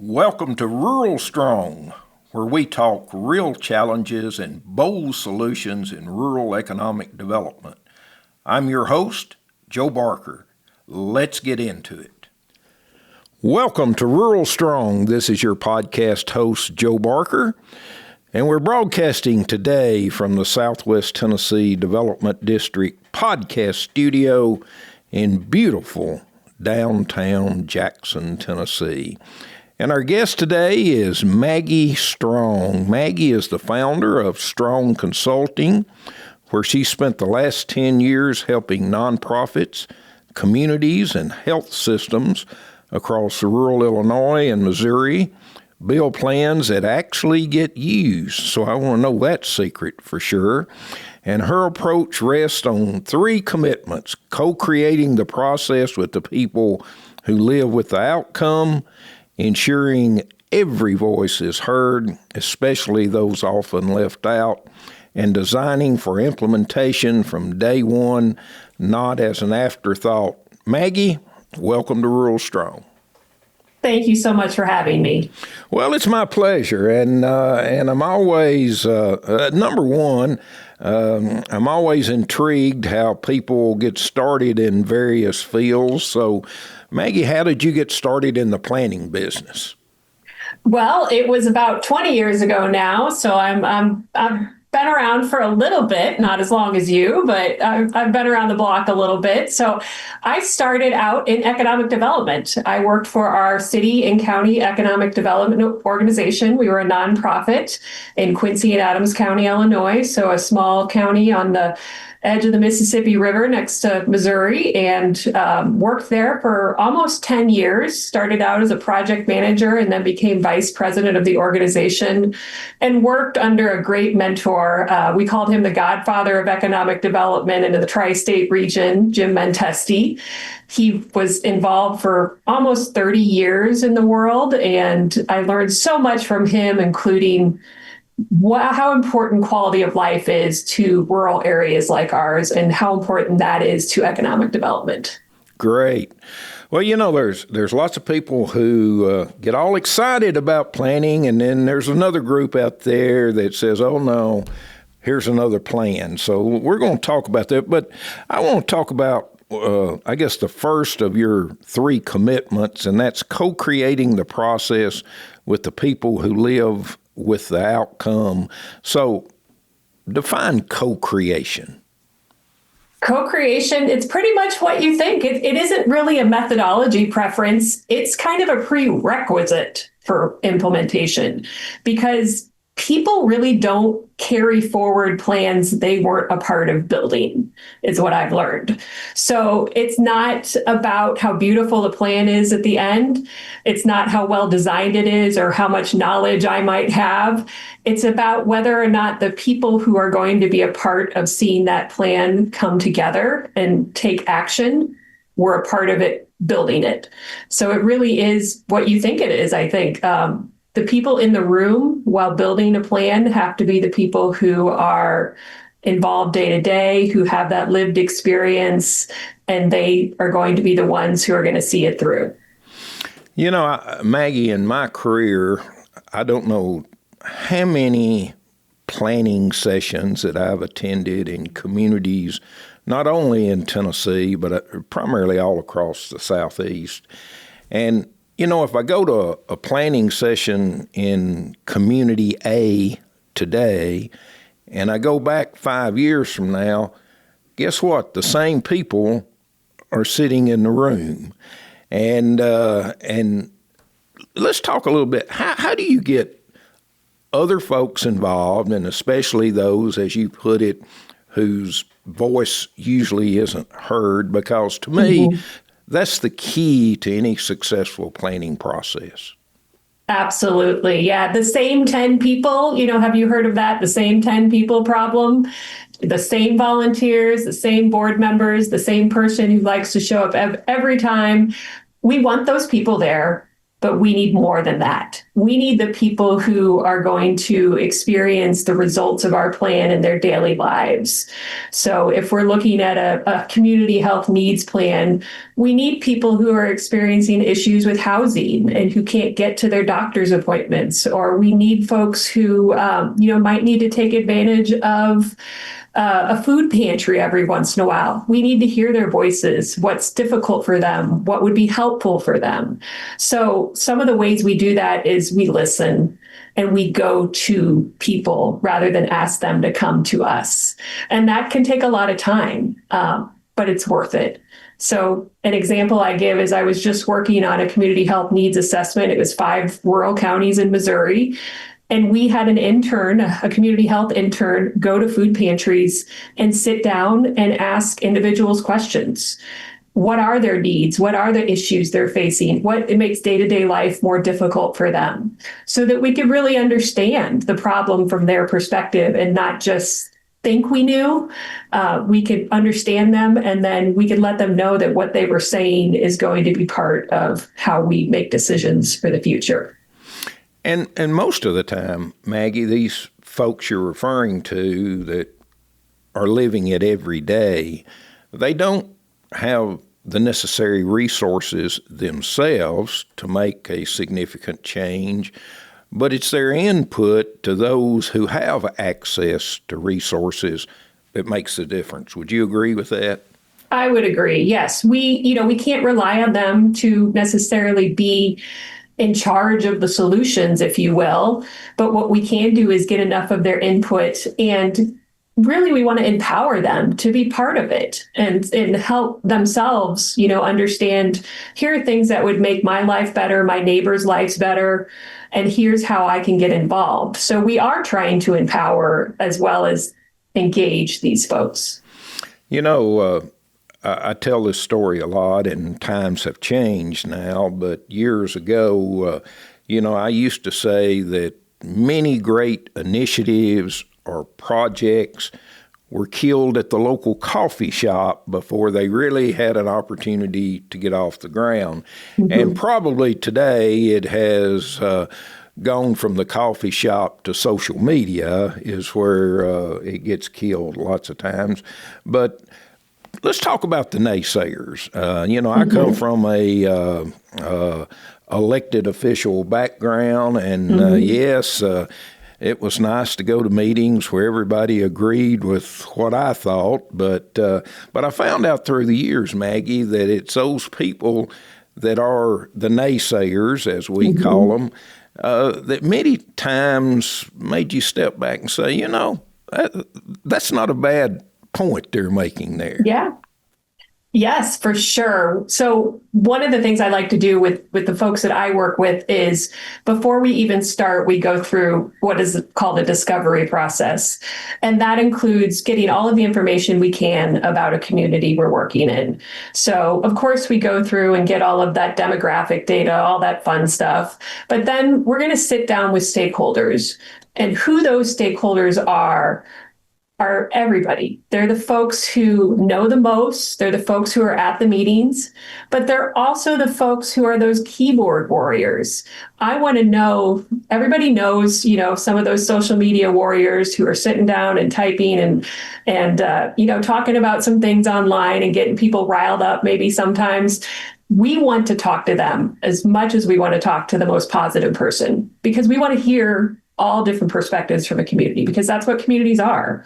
Welcome to RuralStrong, where we talk real challenges and bold solutions in rural economic development. I'm your host, Joe Barker. Let's get into it. Welcome to RuralStrong. This is your podcast host, Joe Barker, and we're broadcasting today from the Southwest Tennessee Development District podcast studio in beautiful downtown Jackson, Tennessee. And our guest today is Maggie Strong. Maggie is the founder of Strong Consulting, where she spent the last 10 years helping nonprofits, communities, and health systems across rural Illinois and Missouri build plans that actually get used. So I want to know that secret for sure. And her approach rests on three commitments: co-creating the process with the people who live with the outcome, ensuring every voice is heard, especially those often left out, and designing for implementation from day one, not as an afterthought. Maggie, welcome to RuralStrong. Thank you so much for having me. Well, it's my pleasure, and I'm always number one. I'm always intrigued how people get started in various fields. So, Maggie, how did you get started in the planning business? Well, it was about 20 years ago now, so I've been around for a little bit, not as long as you, but I've been around the block a little bit. So I started out in economic development. I worked for our city and county economic development organization. We were a nonprofit in Quincy and Adams County, Illinois, so a small county on the edge of the Mississippi River next to Missouri, and worked there for almost 10 years. Started out as a project manager and then became vice president of the organization and worked under a great mentor. We called him the godfather of economic development in the tri-state region, Jim Mentesti. He was involved for almost 30 years in the world, and I learned so much from him, including how important quality of life is to rural areas like ours and how important that is to economic development. Great. Well, there's lots of people who get all excited about planning, and then there's another group out there that says, oh, no, here's another plan. So we're going to talk about that, but I want to talk about I guess the first of your three commitments, and that's co-creating the process with the people who live with the outcome. So define co-creation. Co-creation, it's pretty much what you think. It isn't really a methodology preference. It's kind of a prerequisite for implementation, because people really don't carry forward plans they weren't a part of building, is what I've learned. So it's not about how beautiful the plan is at the end. It's not how well designed it is or how much knowledge I might have. It's about whether or not the people who are going to be a part of seeing that plan come together and take action were a part of it, building it. So it really is what you think it is, I think. The people in the room while building a plan have to be the people who are involved day to day, who have that lived experience, and they are going to be the ones who are going to see it through. Maggie, in my career, I don't know how many planning sessions that I've attended in communities, not only in Tennessee, but primarily all across the Southeast. And if I go to a planning session in Community A today, and I go back 5 years from now, guess what? The same people are sitting in the room. And let's talk a little bit. How do you get other folks involved, and especially those, as you put it, whose voice usually isn't heard? Because to me, that's the key to any successful planning process. Absolutely. Yeah. The same 10 people, have you heard of that? The same 10 people problem? The same volunteers, the same board members, the same person who likes to show up every time. We want those people there. But we need more than that. We need the people who are going to experience the results of our plan in their daily lives. So if we're looking at a community health needs plan, we need people who are experiencing issues with housing and who can't get to their doctor's appointments, or we need folks who might need to take advantage of a food pantry every once in a while. We need to hear their voices, what's difficult for them, what would be helpful for them. So some of the ways we do that is we listen and we go to people rather than ask them to come to us. And that can take a lot of time, but it's worth it. So an example I give is I was just working on a community health needs assessment. It was 5 rural counties in Missouri. And we had an intern, a community health intern, go to food pantries and sit down and ask individuals questions. What are their needs? What are the issues they're facing? What makes day-to-day life more difficult for them? So that we could really understand the problem from their perspective and not just think we knew. We could understand them, and then we could let them know that what they were saying is going to be part of how we make decisions for the future. And most of the time, Maggie, these folks you're referring to that are living it every day, they don't have the necessary resources themselves to make a significant change, but it's their input to those who have access to resources that makes the difference. Would you agree with that? I would agree. Yes. We can't rely on them to necessarily be in charge of the solutions, if you will. But what we can do is get enough of their input, and really we want to empower them to be part of it and help themselves, understand, here are things that would make my life better, my neighbors' lives better, and here's how I can get involved. So we are trying to empower as well as engage these folks. I tell this story a lot, and times have changed now, but years ago, I used to say that many great initiatives or projects were killed at the local coffee shop before they really had an opportunity to get off the ground. Mm-hmm. And probably today it has gone from the coffee shop to social media is where it gets killed lots of times. But let's talk about the naysayers. I come from a elected official background, and yes, it was nice to go to meetings where everybody agreed with what I thought. But I found out through the years, Maggie, that it's those people that are the naysayers, as we call them, that many times made you step back and say, that's not a bad point they're making there. Yeah. Yes, for sure. So one of the things I like to do with the folks that I work with is before we even start, we go through what is called a discovery process. And that includes getting all of the information we can about a community we're working in. So of course, we go through and get all of that demographic data, all that fun stuff. But then we're going to sit down with stakeholders, and who those stakeholders are everybody. They're the folks who know the most. They're the folks who are at the meetings, but they're also the folks who are those keyboard warriors. I want to know, everybody knows, some of those social media warriors who are sitting down and typing and talking about some things online and getting people riled up maybe sometimes. We want to talk to them as much as we want to talk to the most positive person, because we want to hear all different perspectives from a community, because that's what communities are.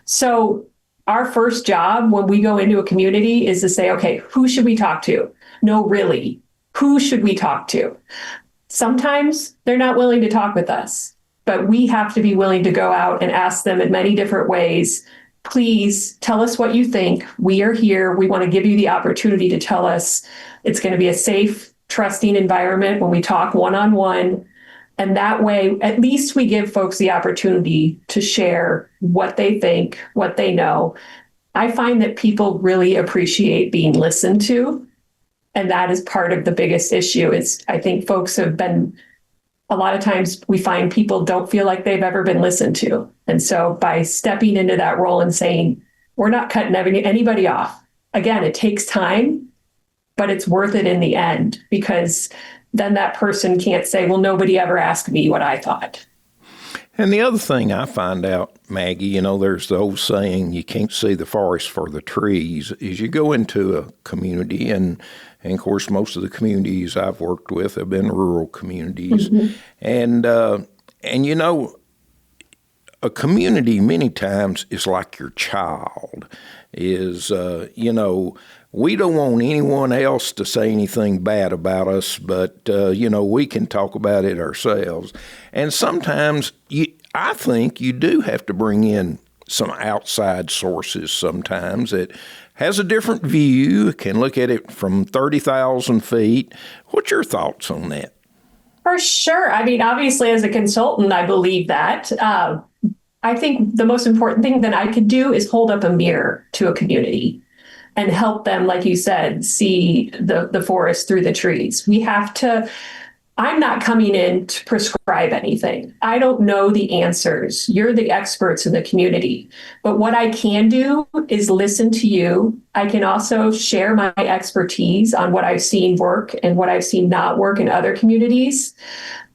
So our first job when we go into a community is to say, okay, who should we talk to? No, really, who should we talk to? Sometimes they're not willing to talk with us, but we have to be willing to go out and ask them in many different ways. Please tell us what you think. We are here. We want to give you the opportunity to tell us. It's going to be a safe, trusting environment when we talk one-on-one. And that way, at least we give folks the opportunity to share what they think, what they know. I find that people really appreciate being listened to. And that is part of the biggest issue. Is I think folks have been, a lot of times we find people don't feel like they've ever been listened to. And so by stepping into that role and saying, we're not cutting anybody off. Again, it takes time, but it's worth it in the end, because then that person can't say, well, nobody ever asked me what I thought. And the other thing I find out, Maggie, there's the old saying, you can't see the forest for the trees, is you go into a community, and of course, most of the communities I've worked with have been rural communities. Mm-hmm. And a community many times is like your child, we don't want anyone else to say anything bad about us, but, we can talk about it ourselves. And sometimes I think you do have to bring in some outside sources sometimes that has a different view, can look at it from 30,000 feet. What's your thoughts on that? For sure. I mean, obviously, as a consultant, I believe that. I think the most important thing that I could do is hold up a mirror to a community and help them, like you said, see the forest through the trees. I'm not coming in to prescribe anything. I don't know the answers. You're the experts in the community. But what I can do is listen to you. I can also share my expertise on what I've seen work and what I've seen not work in other communities.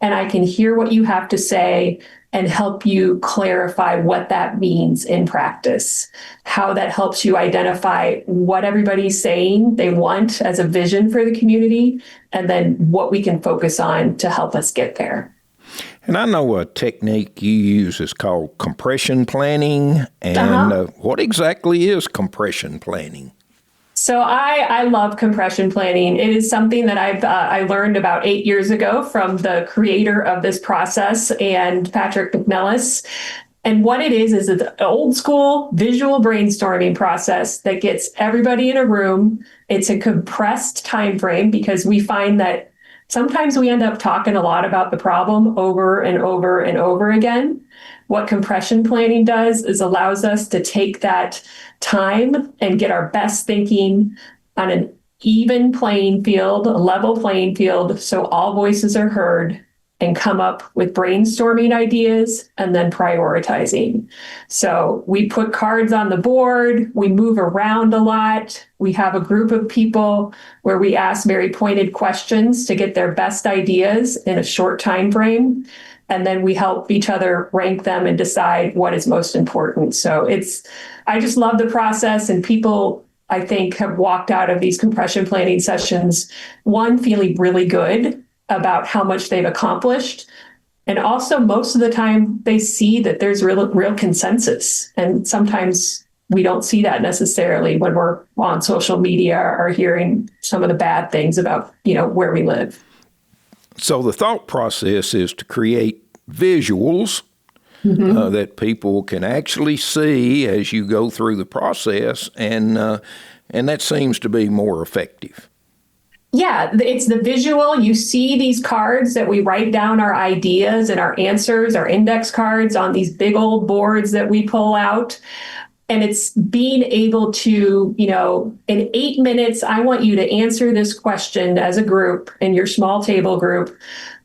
And I can hear what you have to say and help you clarify what that means in practice, how that helps you identify what everybody's saying they want as a vision for the community, and then what we can focus on to help us get there. And I know a technique you use is called compression planning. And what exactly is compression planning? So I love compression planning. It is something that I learned about 8 years ago from the creator of this process, and Patrick McNellis. And what it is an old school visual brainstorming process that gets everybody in a room. It's a compressed time frame because we find that sometimes we end up talking a lot about the problem over and over and over again. What compression planning does is allows us to take that time and get our best thinking on an even playing field, a level playing field, so all voices are heard, and come up with brainstorming ideas and then prioritizing. So we put cards on the board, we move around a lot. We have a group of people where we ask very pointed questions to get their best ideas in a short time frame. And then we help each other rank them and decide what is most important. So I just love the process, and people, I think, have walked out of these compression planning sessions, one, feeling really good about how much they've accomplished. And also, most of the time, they see that there's real consensus. And sometimes we don't see that necessarily when we're on social media or hearing some of the bad things about, where we live. So the thought process is to create visuals that people can actually see as you go through the process, and that seems to be more effective. Yeah, it's the visual. You see these cards that we write down our ideas and our answers, our index cards on these big old boards that we pull out. And it's being able to, in 8 minutes, I want you to answer this question as a group in your small table group,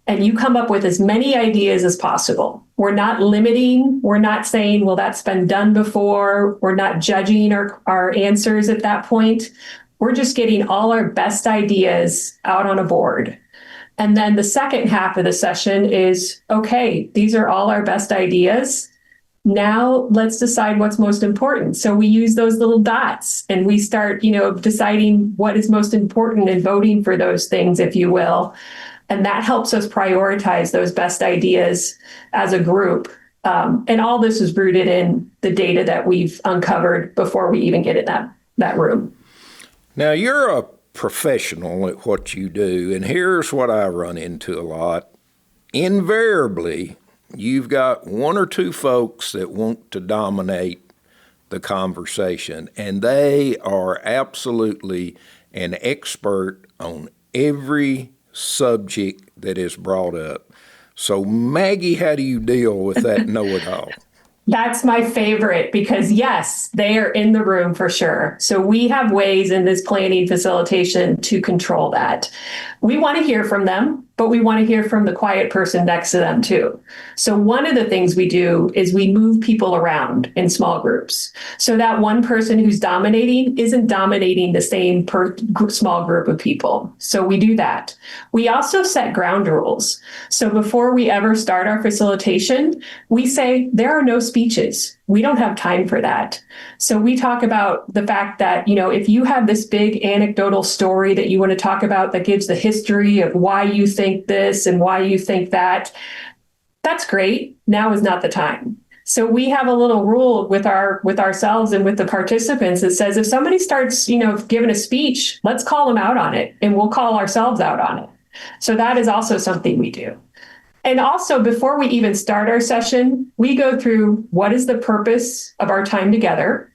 and you come up with as many ideas as possible. We're not limiting. We're not saying, well, that's been done before. We're not judging our answers at that point. We're just getting all our best ideas out on a board. And then the second half of the session is, okay, these are all our best ideas. Now let's decide what's most important. So we use those little dots and we start, deciding what is most important and voting for those things, if you will. And that helps us prioritize those best ideas as a group. And all this is rooted in the data that we've uncovered before we even get in that room. Now, you're a professional at what you do, and here's what I run into a lot. Invariably, you've got one or two folks that want to dominate the conversation, and they are absolutely an expert on every subject that is brought up. So, Maggie, how do you deal with that know-it-all? That's my favorite because, yes, they are in the room for sure. So we have ways in this planning facilitation to control that. We want to hear from them, but we want to hear from the quiet person next to them too. So one of the things we do is we move people around in small groups. So that one person who's dominating isn't dominating the same small group of people. So we do that. We also set ground rules. So before we ever start our facilitation, we say there are no speeches. We don't have time for that. So we talk about the fact that, if you have this big anecdotal story that you want to talk about that gives the history of why you think this and why you think that, that's great. Now is not the time. So we have a little rule with ourselves and with the participants that says if somebody starts, giving a speech, let's call them out on it, and we'll call ourselves out on it. So that is also something we do. And also, before we even start our session, we go through what is the purpose of our time together,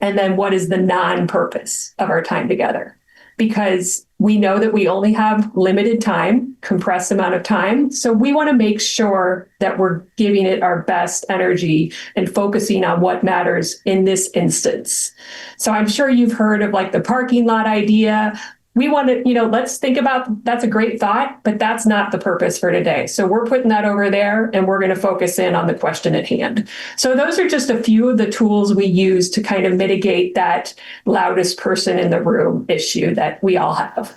and then what is the non-purpose of our time together. Because we know that we only have limited time, compressed amount of time. So we want to make sure that we're giving it our best energy and focusing on what matters in this instance. So I'm sure you've heard of like the parking lot idea. We want to, let's think about, that's a great thought, but that's not the purpose for today. So we're putting that over there and we're going to focus in on the question at hand. So those are just a few of the tools we use to kind of mitigate that loudest person in the room issue that we all have.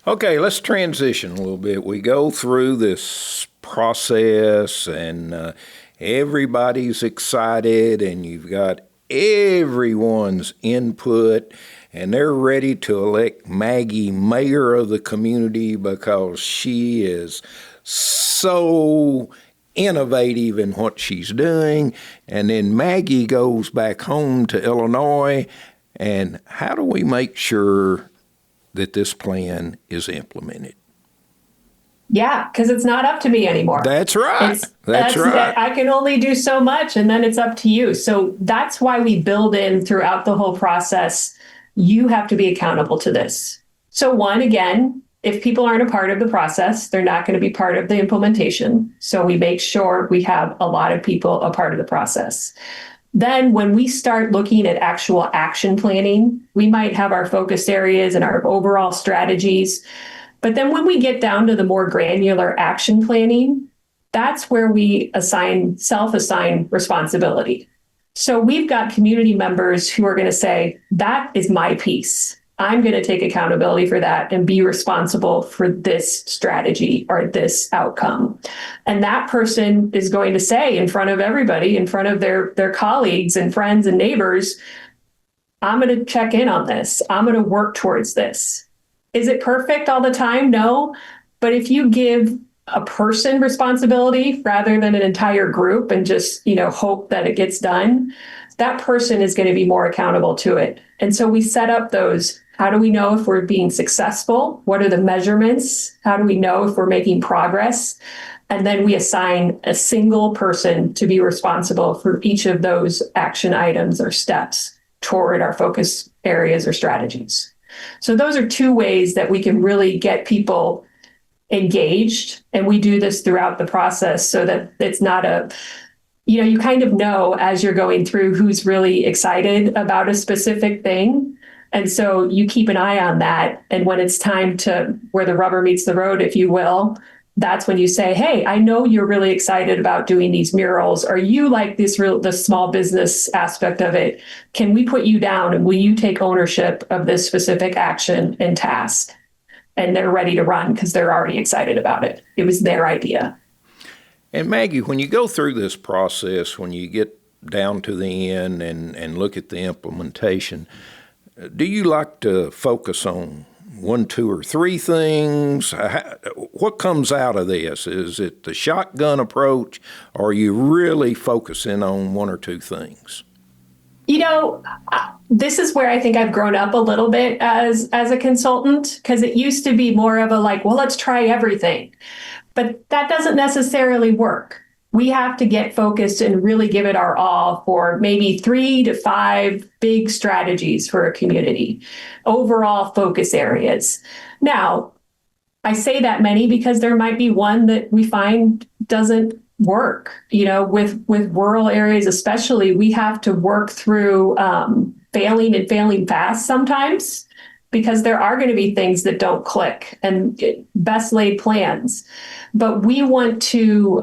Okay, let's transition a little bit. We go through this process and everybody's excited and you've got everyone's input. And they're ready to elect Maggie mayor of the community because she is so innovative in what she's doing. And then Maggie goes back home to Illinois. And how do we make sure that this plan is implemented? Yeah, because it's not up to me anymore. That's right. That's right. I can only do so much, and then it's up to you. So that's why we build in throughout the whole process. You have to be accountable to this. So one, again, if people aren't a part of the process, they're not going to be part of the implementation. So we make sure we have a lot of people a part of the process. Then when we start looking at actual action planning, we might have our focus areas and our overall strategies. But then when we get down to the more granular action planning, that's where we self-assign responsibility. So we've got community members who are going to say, that is my piece. I'm going to take accountability for that and be responsible for this strategy or this outcome. And that person is going to say in front of everybody, in front of their colleagues and friends and neighbors, I'm going to check in on this. I'm going to work towards this. Is it perfect all the time? No. But if you give a person responsibility rather than an entire group and just, hope that it gets done, that person is going to be more accountable to it. And so we set up those. How do we know if we're being successful? What are the measurements? How do we know if we're making progress? And then we assign a single person to be responsible for each of those action items or steps toward our focus areas or strategies. So those are two ways that we can really get people engaged. And we do this throughout the process so that it's not you kind of know as you're going through who's really excited about a specific thing. And so you keep an eye on that. And when it's time to where the rubber meets the road, if you will, that's when you say, hey, I know you're really excited about doing these murals. Or you like the small business aspect of it. Can we put you down and will you take ownership of this specific action and task? And they're ready to run because they're already excited about it. It was their idea. And Maggie, when you go through this process, when you get down to the end and look at the implementation, do you like to focus on one, two, or three things? What comes out of this? Is it the shotgun approach, or are you really focusing on one or two things? This is where I think I've grown up a little bit as a consultant, because it used to be more of a let's try everything. But that doesn't necessarily work. We have to get focused and really give it our all for maybe 3 to 5 big strategies for a community, overall focus areas. Now, I say that many because there might be one that we find doesn't work. With rural areas especially, we have to work through failing fast sometimes because there are going to be things that don't click and best laid plans. But we want to,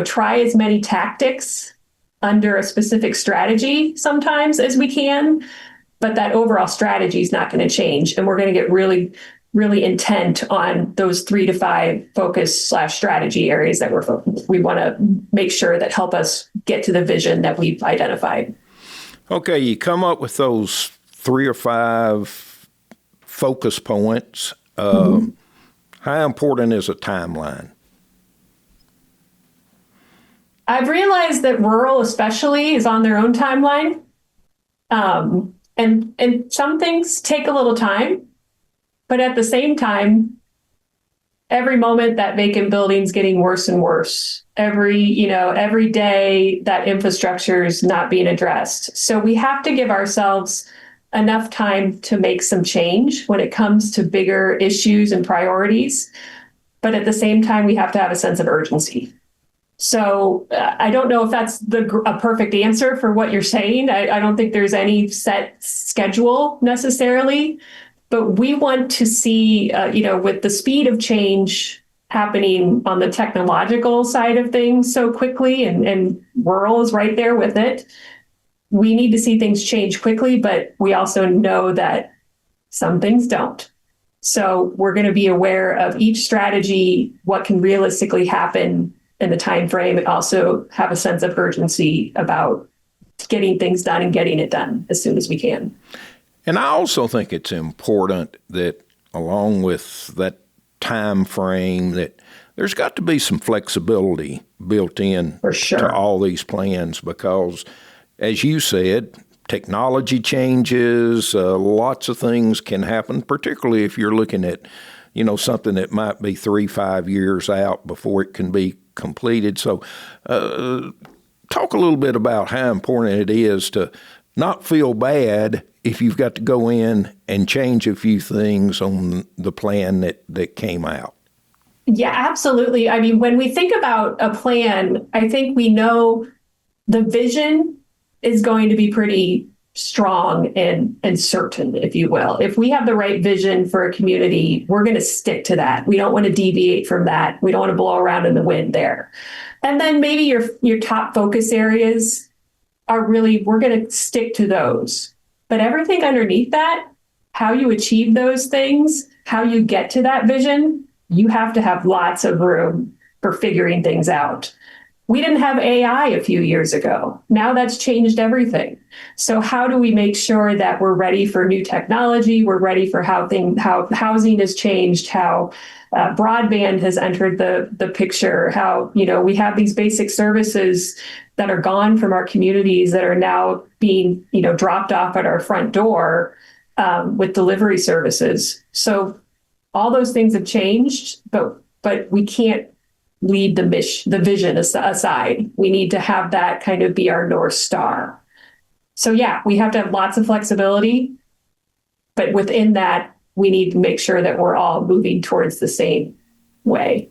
try as many tactics under a specific strategy sometimes as we can, but that overall strategy is not going to change. And we're going to get really, really intent on those 3 to 5 focus/strategy areas that we want to make sure that help us get to the vision that we've identified. Okay, you come up with those 3 or 5 focus points. How important is a timeline? I've realized that rural especially is on their own timeline. And some things take a little time, but at the same time, every moment that vacant building's getting worse and worse. Every day that infrastructure is not being addressed. So we have to give ourselves enough time to make some change when it comes to bigger issues and priorities. But at the same time, we have to have a sense of urgency. So I don't know if that's a perfect answer for what you're saying. I don't think there's any set schedule necessarily, but we want to see, with the speed of change happening on the technological side of things so quickly, and rural is right there with it. We need to see things change quickly, but we also know that some things don't. So we're going to be aware of each strategy, what can realistically happen in the time frame, and also have a sense of urgency about getting things done and getting it done as soon as we can. And I also think it's important that along with that time frame, that there's got to be some flexibility built in For sure. to all these plans, because as you said, technology changes, lots of things can happen, particularly if you're looking at, something that might be 3-5 years out before it can be completed. So talk a little bit about how important it is to not feel bad if you've got to go in and change a few things on the plan that came out. Yeah, absolutely. I mean, when we think about a plan, I think we know the vision is going to be pretty strong and certain, if you will. If we have the right vision for a community, we're going to stick to that. We don't want to deviate from that. We don't want to blow around in the wind there. And then maybe your top focus areas are really, we're going to stick to those. But everything underneath that, how you achieve those things, how you get to that vision, you have to have lots of room for figuring things out. We didn't have AI a few years ago. Now that's changed everything. So how do we make sure that we're ready for new technology? We're ready for how housing has changed, how broadband has entered the picture, how we have these basic services that are gone from our communities that are now being dropped off at our front door with delivery services. So all those things have changed, but we can't leave the vision aside. We need to have that kind of be our North Star. So yeah, we have to have lots of flexibility, but within that, we need to make sure that we're all moving towards the same way.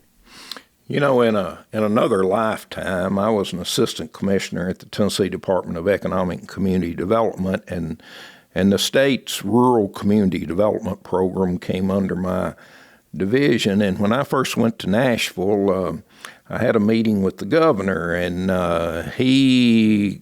In another lifetime, I was an assistant commissioner at the Tennessee Department of Economic and Community Development, and the state's rural community development program came under my division. And when I first went to Nashville, I had a meeting with the governor, and he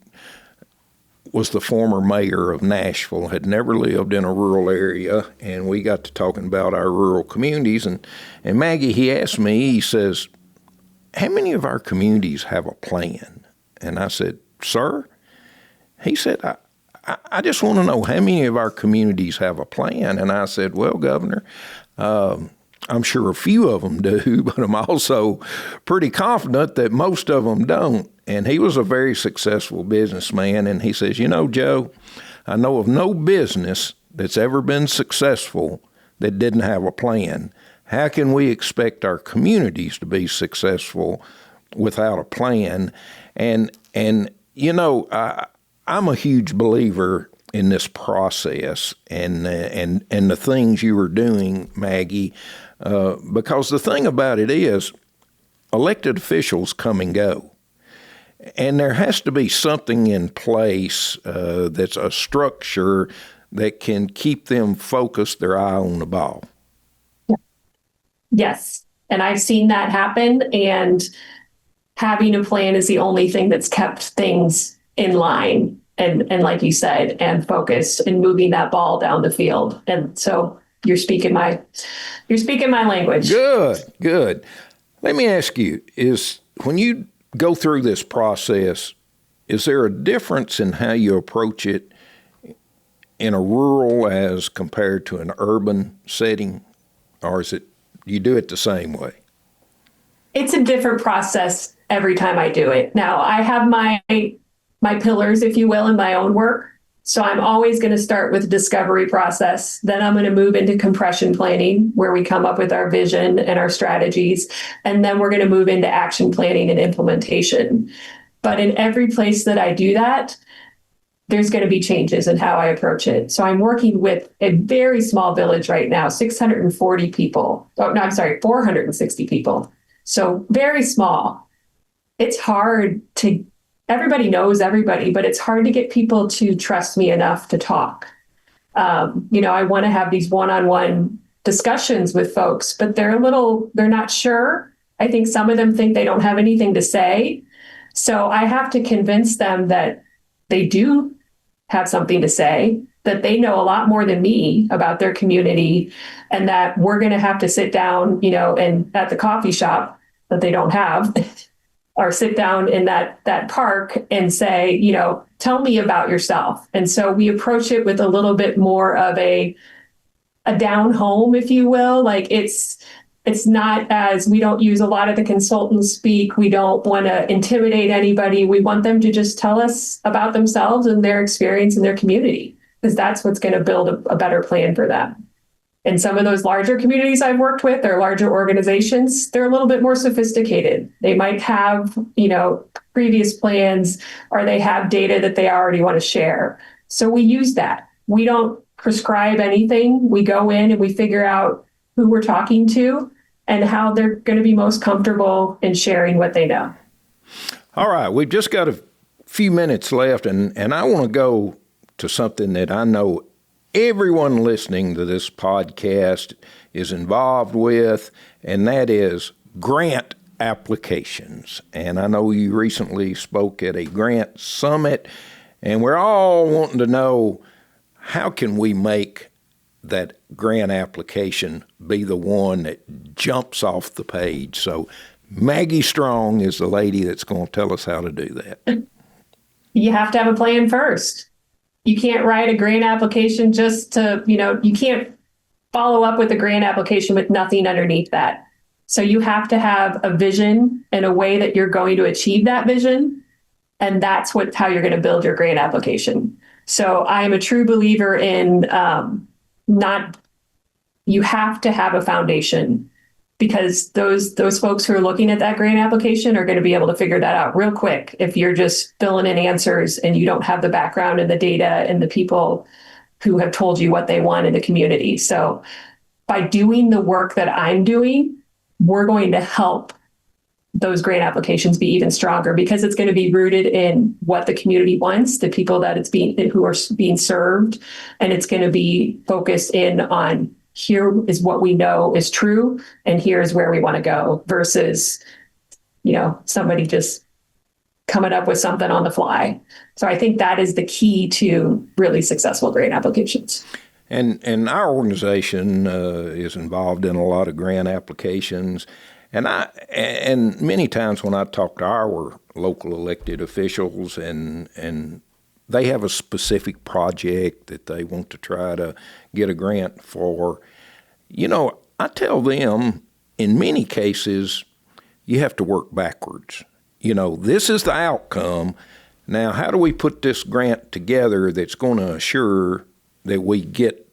was the former mayor of Nashville, had never lived in a rural area, and we got to talking about our rural communities. And Maggie, he asked me, he says, "How many of our communities have a plan?" And I said, "Sir?" He said, I just want to know how many of our communities have a plan. And I said, "Well, Governor, I'm sure a few of them do, but I'm also pretty confident that most of them don't." And he was a very successful businessman. And he says, "Joe, I know of no business that's ever been successful that didn't have a plan. How can we expect our communities to be successful without a plan?" And I'm a huge believer in this process and the things you were doing, Maggie, because the thing about it is elected officials come and go. And there has to be something in place that's a structure that can keep them focused, their eye on the ball. Yes. And I've seen that happen. And having a plan is the only thing that's kept things in line and like you said, and focused and moving that ball down the field. And so you're speaking my language. Good. Let me ask you, is when you go through this process, is there a difference in how you approach it in a rural as compared to an urban setting? Or is it you do it the same way? It's a different process every time I do it. Now, I have my pillars, if you will, in my own work. So I'm always going to start with the discovery process. Then I'm going to move into compression planning, where we come up with our vision and our strategies. And then we're going to move into action planning and implementation. But in every place that I do that, there's going to be changes in how I approach it. So I'm working with a very small village right now, 640 people. Oh, no, I'm sorry, 460 people. So very small. It's hard to, everybody knows everybody, but it's hard to get people to trust me enough to talk. I want to have these one-on-one discussions with folks, but they're not sure. I think some of them think they don't have anything to say. So I have to convince them that they do have something to say, that they know a lot more than me about their community, and that we're going to have to sit down, and at the coffee shop that they don't have, or sit down in that park and say, tell me about yourself. And so we approach it with a little bit more of a down home, if you will. Like it's not as, we don't use a lot of the consultants speak. We don't want to intimidate anybody. We want them to just tell us about themselves and their experience in their community, because that's what's going to build a better plan for them. And some of those larger communities I've worked with, or larger organizations, they're a little bit more sophisticated. They might have, previous plans, or they have data that they already want to share. So we use that. We don't prescribe anything. We go in and we figure out who we're talking to and how they're going to be most comfortable in sharing what they know. All right, we've just got a few minutes left, and I want to go to something that I know everyone listening to this podcast is involved with, and that is grant applications. And I know you recently spoke at a grant summit, and we're all wanting to know, how can we make that grant application be the one that jumps off the page? So Maggie Strong is the lady that's going to tell us how to do that. You have to have a plan first. You can't write a grant application just to, you can't follow up with a grant application with nothing underneath that. So you have to have a vision and a way that you're going to achieve that vision. And that's how you're going to build your grant application. So I am a true believer in you have to have a foundation, because those folks who are looking at that grant application are going to be able to figure that out real quick if you're just filling in answers and you don't have the background and the data and the people who have told you what they want in the community. So by doing the work that I'm doing, we're going to help those grant applications be even stronger, because it's going to be rooted in what the community wants, the people that who are being served, and it's going to be focused in on, here is what we know is true, and here's where we want to go, versus, somebody just coming up with something on the fly. So I think that is the key to really successful grant applications. And our organization is involved in a lot of grant applications. And many times when I talk to our local elected officials and they have a specific project that they want to try to get a grant for, I tell them in many cases, you have to work backwards. This is the outcome. Now, how do we put this grant together that's going to assure that we get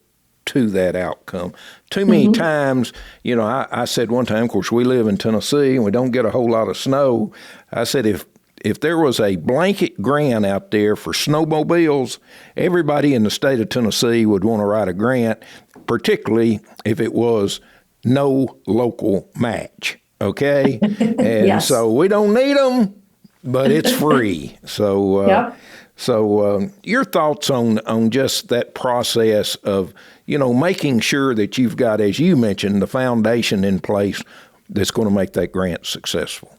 to that outcome? Too many times, I said one time, of course, we live in Tennessee and we don't get a whole lot of snow. I said, if there was a blanket grant out there for snowmobiles, everybody in the state of Tennessee would want to write a grant, particularly if it was no local match. Okay? And Yes. So we don't need them, but it's free. So, Yep. So your thoughts on just that process of, making sure that you've got, as you mentioned, the foundation in place that's going to make that grant successful.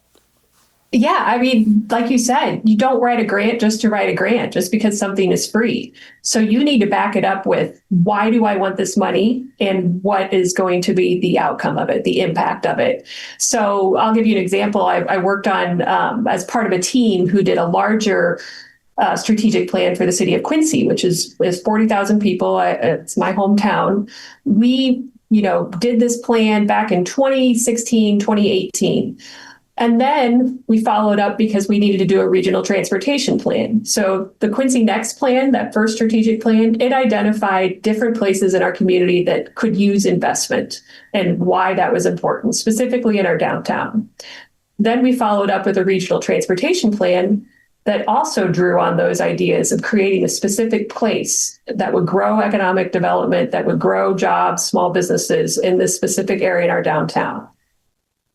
Yeah, I mean, like you said, you don't write a grant just to write a grant, just because something is free. So you need to back it up with, why do I want this money and what is going to be the outcome of it, the impact of it. So I'll give you an example. I worked on as part of a team who did a larger strategic plan for the city of Quincy, which is 40,000 people. It's my hometown. We, did this plan back in 2016, 2018. And then we followed up because we needed to do a regional transportation plan. So the Quincy Next plan, that first strategic plan, it identified different places in our community that could use investment and why that was important, specifically in our downtown. Then we followed up with a regional transportation plan that also drew on those ideas of creating a specific place that would grow economic development, that would grow jobs, small businesses in this specific area in our downtown.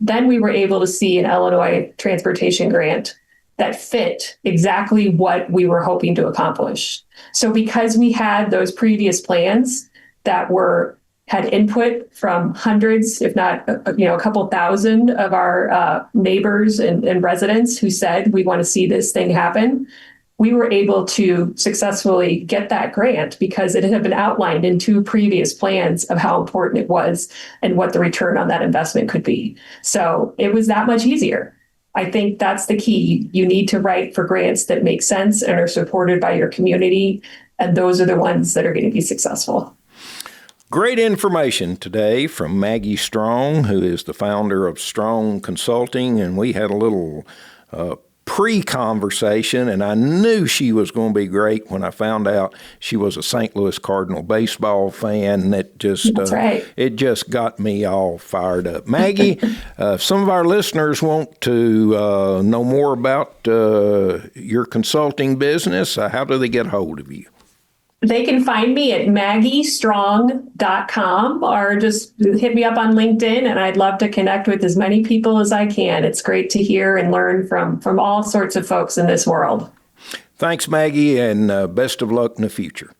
Then we were able to see an Illinois transportation grant that fit exactly what we were hoping to accomplish. So because we had those previous plans that had input from hundreds, if not a couple thousand of our neighbors and residents who said, we want to see this thing happen, we were able to successfully get that grant because it had been outlined in two previous plans of how important it was and what the return on that investment could be. So it was that much easier. I think that's the key. You need to write for grants that make sense and are supported by your community, and those are the ones that are going to be successful. Great information today from Maggie Strong, who is the founder of Strong Consulting, and we had a little pre-conversation, and I knew she was going to be great when I found out she was a St. Louis Cardinal baseball fan. That just right. It just got me all fired up. Maggie, if some of our listeners want to know more about your consulting business, how do they get hold of you? They can find me at maggiestrong.com or just hit me up on LinkedIn, and I'd love to connect with as many people as I can. It's great to hear and learn from all sorts of folks in this world. Thanks, Maggie, and best of luck in the future.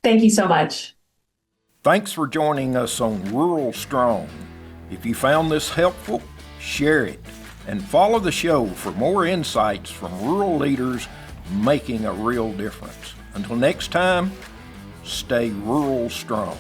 Thank you so much. Thanks for joining us on Rural Strong. If you found this helpful, share it and follow the show for more insights from rural leaders making a real difference. Until next time, stay rural strong.